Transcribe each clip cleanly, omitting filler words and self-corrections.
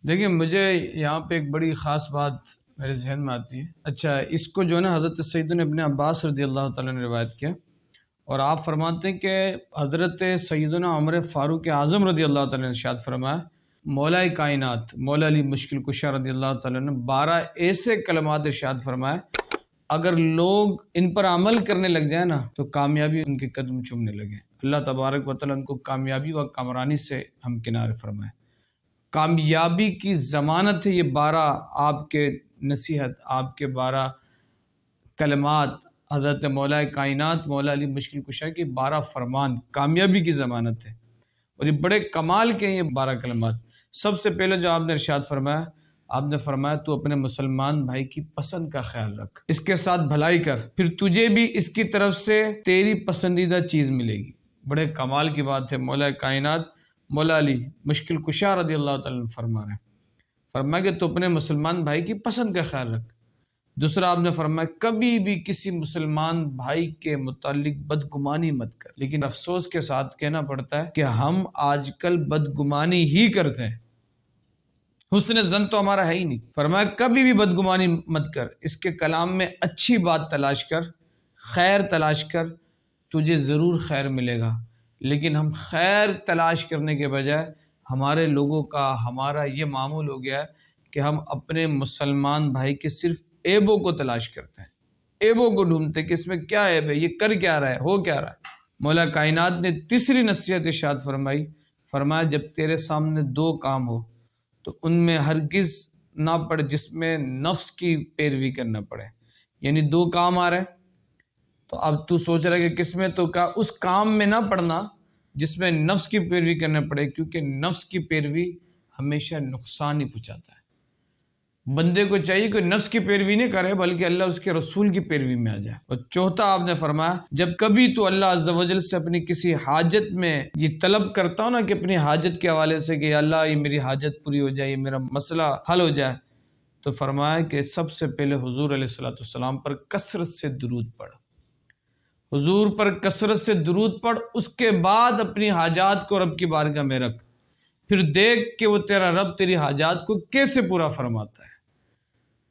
دیکھیں مجھے یہاں پہ ایک بڑی خاص بات میرے ذہن میں آتی ہے۔ اچھا، اس کو جو ہے نا حضرت سیدنا ابن عباس رضی اللہ تعالیٰ نے روایت کیا، اور آپ فرماتے ہیں کہ حضرت سیدنا عمر فاروق اعظم رضی اللہ تعالیٰ نے ارشاد فرمایا، مولا کائنات مولا علی مشکل کشا رضی اللہ تعالیٰ نے 12 ایسے کلمات ارشاد فرمایا، اگر لوگ ان پر عمل کرنے لگ جائیں نا تو کامیابی ان کے قدم چومنے لگے۔ اللہ تبارک و تعالیٰ ان کو کامیابی و کامرانی سے ہمکنار فرمائے۔ کامیابی کی ضمانت ہے یہ 12 آپ کے نصیحت، آپ کے 12 کلمات، حضرت مولا کائنات مولا علی مشکل کشا کی 12 فرمان کامیابی کی ضمانت ہے، اور یہ بڑے کمال کے ہیں یہ 12 کلمات۔ سب سے پہلے جو آپ نے ارشاد فرمایا، آپ نے فرمایا تو اپنے مسلمان بھائی کی پسند کا خیال رکھ، اس کے ساتھ بھلائی کر، پھر تجھے بھی اس کی طرف سے تیری پسندیدہ چیز ملے گی۔ بڑے کمال کی بات ہے۔ مولا کائنات مولا علی مشکل کشا رضی اللہ تعالیٰ عنہ فرما رہے ہیں، فرمایا کہ تو اپنے مسلمان بھائی کی پسند کا خیال رکھ۔ دوسرا آپ نے فرمایا کبھی بھی کسی مسلمان بھائی کے متعلق بدگمانی مت کر۔ لیکن افسوس کے ساتھ کہنا پڑتا ہے کہ ہم آج کل بدگمانی ہی کرتے ہیں، حسن ظن تو ہمارا ہے ہی نہیں۔ فرمایا کبھی بھی بدگمانی مت کر، اس کے کلام میں اچھی بات تلاش کر، خیر تلاش کر، تجھے ضرور خیر ملے گا۔ لیکن ہم خیر تلاش کرنے کے بجائے ہمارے لوگوں کا ہمارا یہ معمول ہو گیا ہے کہ ہم اپنے مسلمان بھائی کے صرف عیبوں کو تلاش کرتے ہیں، عیبوں کو ڈھونڈتے ہیں کہ اس میں کیا عیب ہے، یہ کر کیا رہا ہے، ہو کیا رہا ہے۔ مولا کائنات نے تیسری نصیحت ارشاد فرمائی، فرمایا جب تیرے سامنے 2 کام ہو تو ان میں ہرگز نہ پڑ جس میں نفس کی پیروی کرنا پڑے۔ یعنی 2 کام آ رہے ہیں تو اب تو سوچ رہا ہے کہ کس میں، تو کہا اس کام میں نہ پڑنا جس میں نفس کی پیروی کرنا پڑے، کیونکہ نفس کی پیروی ہمیشہ نقصان ہی پہنچاتا ہے۔ بندے کو چاہیے کہ نفس کی پیروی نہیں کرے بلکہ اللہ اس کے رسول کی پیروی میں آ جائے۔ اور چوتھا آپ نے فرمایا جب کبھی تو اللہ عز و جل سے اپنی کسی حاجت میں یہ طلب کرتا ہو نا کہ اپنی حاجت کے حوالے سے کہ یا اللہ یہ میری حاجت پوری ہو جائے، یہ میرا مسئلہ حل ہو جائے، تو فرمایا کہ سب سے پہلے حضور علیہ السلام پر کثرت سے درود پڑھ، حضور پر کثرت سے درود پڑھ، اس کے بعد اپنی حاجات کو رب کی بارگاہ میں رکھ، پھر دیکھ کہ وہ تیرا رب تیری حاجات کو کیسے پورا فرماتا ہے۔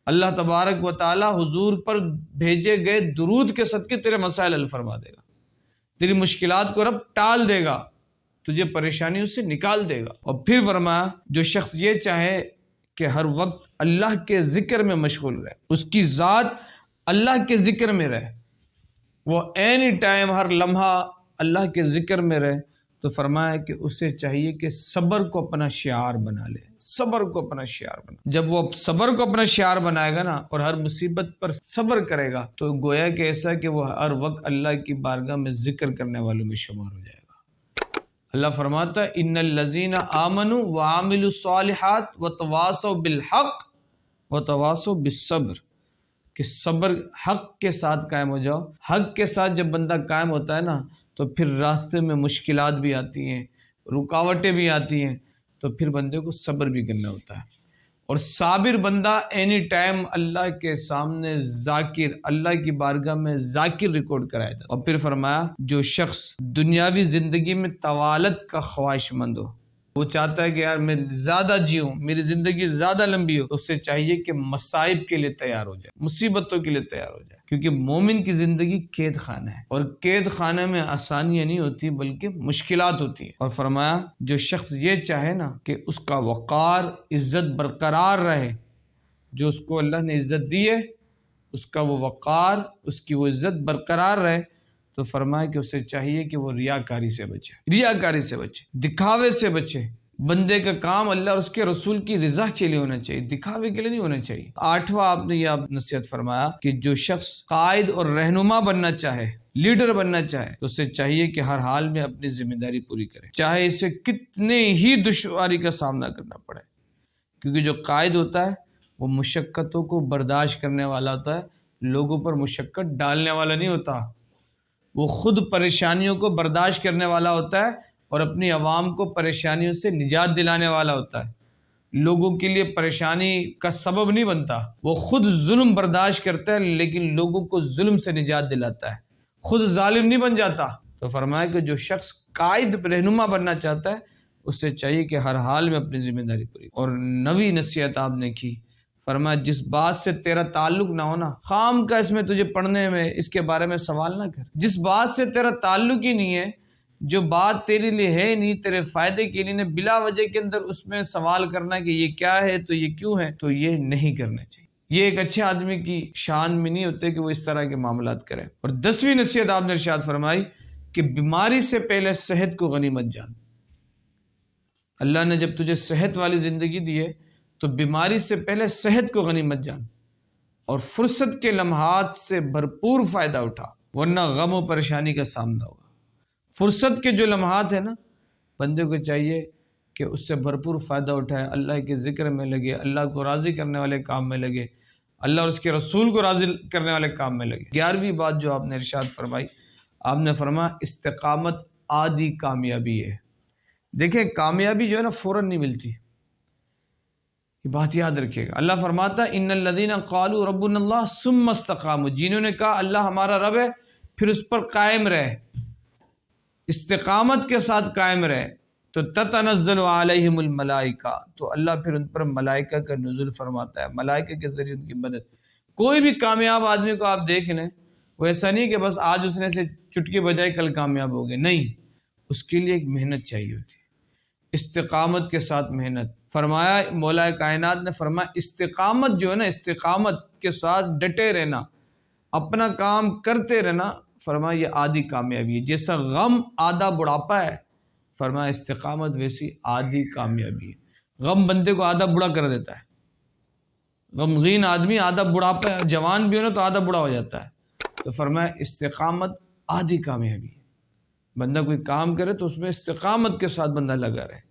اللہ تبارک و تعالی حضور پر بھیجے گئے درود کے صدقے تیرے مسائل حل فرما دے گا، تیری مشکلات کو رب ٹال دے گا، تجھے پریشانیوں سے نکال دے گا۔ اور پھر فرمایا جو شخص یہ چاہے کہ ہر وقت اللہ کے ذکر میں مشغول رہے، اس کی ذات اللہ کے ذکر میں رہے، وہ اینی ٹائم ہر لمحہ اللہ کے ذکر میں رہے، تو فرمایا کہ اسے چاہیے کہ صبر کو اپنا شعار بنا لے، صبر کو اپنا شعار بنا۔ جب وہ صبر کو اپنا شعار بنائے گا نا اور ہر مصیبت پر صبر کرے گا تو گویا کہ ایسا کہ وہ ہر وقت اللہ کی بارگاہ میں ذکر کرنے والوں میں شمار ہو جائے گا۔ اللہ فرماتا ہے ان الذین آمنوا وعملوا الصالحات وتواصوا بالحق وتواصوا بالصبر، کہ صبر حق کے ساتھ قائم ہو جاؤ۔ حق کے ساتھ جب بندہ قائم ہوتا ہے نا تو پھر راستے میں مشکلات بھی آتی ہیں، رکاوٹیں بھی آتی ہیں، تو پھر بندے کو صبر بھی کرنا ہوتا ہے۔ اور صابر بندہ اینی ٹائم اللہ کے سامنے ذاکر، اللہ کی بارگاہ میں ذاکر ریکارڈ کرایا جاتا ہے۔ اور پھر فرمایا جو شخص دنیاوی زندگی میں طوالت کا خواہش مند ہو، وہ چاہتا ہے کہ یار میں زیادہ جیوں، میری زندگی زیادہ لمبی ہو، تو اسے چاہیے کہ مصائب کے لیے تیار ہو جائے، مصیبتوں کے لیے تیار ہو جائے، کیونکہ مومن کی زندگی قید خانہ ہے، اور قید خانے میں آسانیاں نہیں ہوتی بلکہ مشکلات ہوتی ہیں۔ اور فرمایا جو شخص یہ چاہے نا کہ اس کا وقار عزت برقرار رہے، جو اس کو اللہ نے عزت دی ہے اس کا وہ وقار، اس کی وہ عزت برقرار رہے، تو فرمایا کہ اسے چاہیے کہ وہ ریاکاری سے بچے، ریاکاری سے بچے، دکھاوے سے بچے۔ بندے کا کام اللہ اور اس کے رسول کی رضا کے لیے ہونا چاہیے، دکھاوے کے لیے نہیں ہونا چاہیے۔ 8واں آپ نے یہ نصیحت فرمایا کہ جو شخص قائد اور رہنما بننا چاہے، لیڈر بننا چاہے، تو اسے چاہیے کہ ہر حال میں اپنی ذمہ داری پوری کرے، چاہے اسے کتنے ہی دشواری کا سامنا کرنا پڑے، کیونکہ جو قائد ہوتا ہے وہ مشقتوں کو برداشت کرنے والا ہوتا ہے، لوگوں پر مشقت ڈالنے والا نہیں ہوتا۔ وہ خود پریشانیوں کو برداشت کرنے والا ہوتا ہے اور اپنی عوام کو پریشانیوں سے نجات دلانے والا ہوتا ہے، لوگوں کے لیے پریشانی کا سبب نہیں بنتا۔ وہ خود ظلم برداشت کرتا ہے لیکن لوگوں کو ظلم سے نجات دلاتا ہے، خود ظالم نہیں بن جاتا۔ تو فرمایا کہ جو شخص قائد رہنما بننا چاہتا ہے اس سے چاہیے کہ ہر حال میں اپنی ذمہ داری پوری. اور نوی نصیحت آپ نے کی، فرمایا جس بات سے تیرا تعلق نہ ہونا، خام کا اس میں تجھے پڑھنے میں اس کے بارے میں سوال نہ کر. جس بات سے تیرا تعلق ہی نہیں ہے، جو بات تیرے لیے ہے نہیں، تیرے فائدے کے لیے نہیں، بلا وجہ کے اندر اس میں سوال کرنا کہ یہ کیا ہے تو یہ کیوں ہے، تو یہ نہیں کرنا چاہیے. یہ ایک اچھے آدمی کی شان میں نہیں ہوتے کہ وہ اس طرح کے معاملات کرے. اور 10ویں نصیحت آپ نے ارشاد فرمائی کہ بیماری سے پہلے صحت کو غنیمت جان. اللہ نے جب تجھے صحت والی زندگی دی ہے تو بیماری سے پہلے صحت کو غنیمت جان اور فرصت کے لمحات سے بھرپور فائدہ اٹھا، ورنہ غم و پریشانی کا سامنا ہوگا. فرصت کے جو لمحات ہیں نا، بندے کو چاہیے کہ اس سے بھرپور فائدہ اٹھائے، اللہ کے ذکر میں لگے، اللہ کو راضی کرنے والے کام میں لگے، اللہ اور اس کے رسول کو راضی کرنے والے کام میں لگے. 11ویں بات جو آپ نے ارشاد فرمائی، آپ نے فرمایا استقامت آدھی کامیابی ہے. دیکھیں کامیابی جو ہے نا فوراً نہیں ملتی، یہ بات یاد رکھیے گا. اللہ فرماتا ان الذین قالوا ربنا اللہ ثم استقاموا، جنہوں نے کہا اللہ ہمارا رب ہے پھر اس پر قائم رہے، استقامت کے ساتھ قائم رہے، تو تتنزل علیہم الملائکہ، تو اللہ پھر ان پر ملائکہ کا نزول فرماتا ہے، ملائکہ کے ذریعے ان کی مدد. کوئی بھی کامیاب آدمی کو آپ دیکھ لیں، وہ ایسا نہیں کہ بس آج اس نے سے چٹکی بجائے کل کامیاب ہو گئے، نہیں، اس کے لیے ایک محنت چاہیے ہوتی ہے، استقامت کے ساتھ محنت. فرمایا مولا کائنات نے فرمایا استقامت جو ہے نا، استقامت کے ساتھ ڈٹے رہنا، اپنا کام کرتے رہنا، فرمایا یہ آدھی کامیابی ہے. جیسا غم آدھا بڑھاپا ہے، فرمایا استقامت ویسی آدھی کامیابی ہے. غم بندے کو آدھا بڑھا کر دیتا ہے، غمگین آدمی آدھا بڑھاپا، جوان بھی ہو نا تو آدھا بڑھا ہو جاتا ہے. تو فرمایا استقامت آدھی کامیابی ہے. بندہ کوئی کام کرے تو اس میں استقامت کے ساتھ بندہ لگا رہے.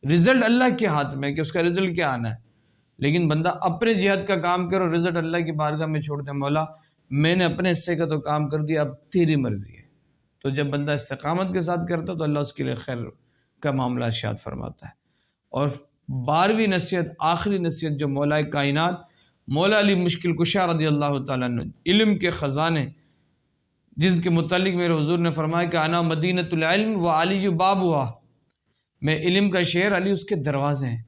رزلٹ اللہ کے ہاتھ میں کہ اس کا رزلٹ کیا آنا ہے، لیکن بندہ اپنے جہاد کا کام کرو، رزلٹ اللہ کی بارگاہ میں چھوڑ دے، مولا میں نے اپنے حصے کا تو کام کر دیا، اب تیری مرضی ہے. تو جب بندہ استقامت کے ساتھ کرتا تو اللہ اس کے لیے خیر کا معاملہ ارشاد فرماتا ہے. اور 12ویں نصیحت، آخری نصیحت جو مولا کائنات مولا علی مشکل کشا رضی اللہ تعالیٰ عنہ، علم کے خزانے جس کے متعلق میرے حضور نے فرمایا کہ انا مدینۃ العلم و علی بابھا، میں علم کا شہر، علی اس کے دروازے ہیں.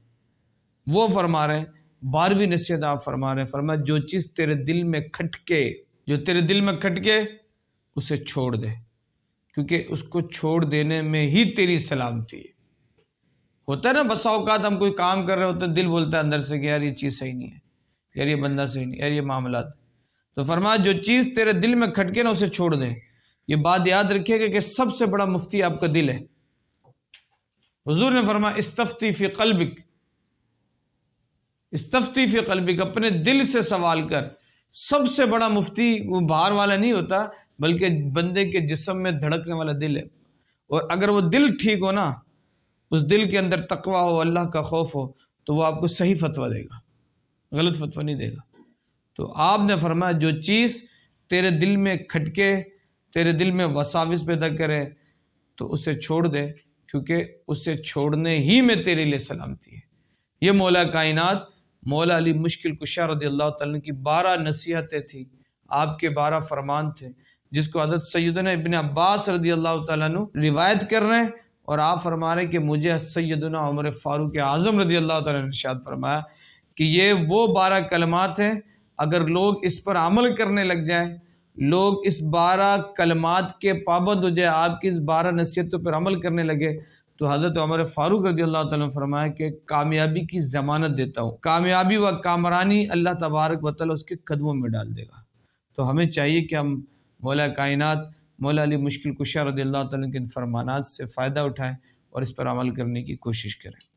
وہ فرما رہے ہیں 12ویں نصیحت آپ فرما رہے ہیں، فرمایا جو چیز تیرے دل میں کھٹکے، جو تیرے دل میں کھٹکے اسے چھوڑ دے، کیونکہ اس کو چھوڑ دینے میں ہی تیری سلامتی ہے. ہوتا ہے نا بسا اوقات ہم کوئی کام کر رہے ہوتے ہیں، دل بولتا ہے اندر سے کہ یار یہ چیز صحیح نہیں ہے، یار یہ بندہ صحیح نہیں، یار یہ معاملات. تو فرمایا جو چیز تیرے دل میں کھٹکے نا اسے چھوڑ دے. یہ بات یاد رکھیے گا کہ سب سے بڑا مفتی آپ کا دل ہے. حضور نے فرمایا استفتی فی قلبک، استفتی فی قلبک، اپنے دل سے سوال کر. سب سے بڑا مفتی وہ باہر والا نہیں ہوتا، بلکہ بندے کے جسم میں دھڑکنے والا دل ہے. اور اگر وہ دل ٹھیک ہو نا، اس دل کے اندر تقویٰ ہو، اللہ کا خوف ہو، تو وہ آپ کو صحیح فتویٰ دے گا، غلط فتویٰ نہیں دے گا. تو آپ نے فرمایا جو چیز تیرے دل میں کھٹکے، تیرے دل میں وساوس پیدا کرے، تو اسے چھوڑ دے، کیونکہ اسے چھوڑنے ہی میں تیرے لیے سلامتی ہے. یہ مولا کائنات مولا علی مشکل کشا رضی اللہ تعالیٰ کی 12 نصیحتیں تھیں، آپ کے 12 فرمان تھے، جس کو حضرت سیدنا ابن عباس رضی اللہ تعالیٰ عنہ روایت کر رہے ہیں. اور آپ فرما رہے ہیں کہ مجھے سیدنا عمر فاروق اعظم رضی اللہ تعالیٰ نے ارشاد فرمایا کہ یہ وہ 12 کلمات ہیں، اگر لوگ اس پر عمل کرنے لگ جائیں، لوگ اس 12 کلمات کے پابند ہو جائے، آپ کی اس 12 نصیحتوں پر عمل کرنے لگے، تو حضرت عمر فاروق رضی اللہ تعالیٰ نے فرمایا کہ کامیابی کی ضمانت دیتا ہوں، کامیابی و کامرانی اللہ تبارک و تعالیٰ اس کے قدموں میں ڈال دے گا. تو ہمیں چاہیے کہ ہم مولا کائنات مولا علی مشکل کشا رضی اللہ تعالیٰ کے ان فرمانات سے فائدہ اٹھائیں اور اس پر عمل کرنے کی کوشش کریں.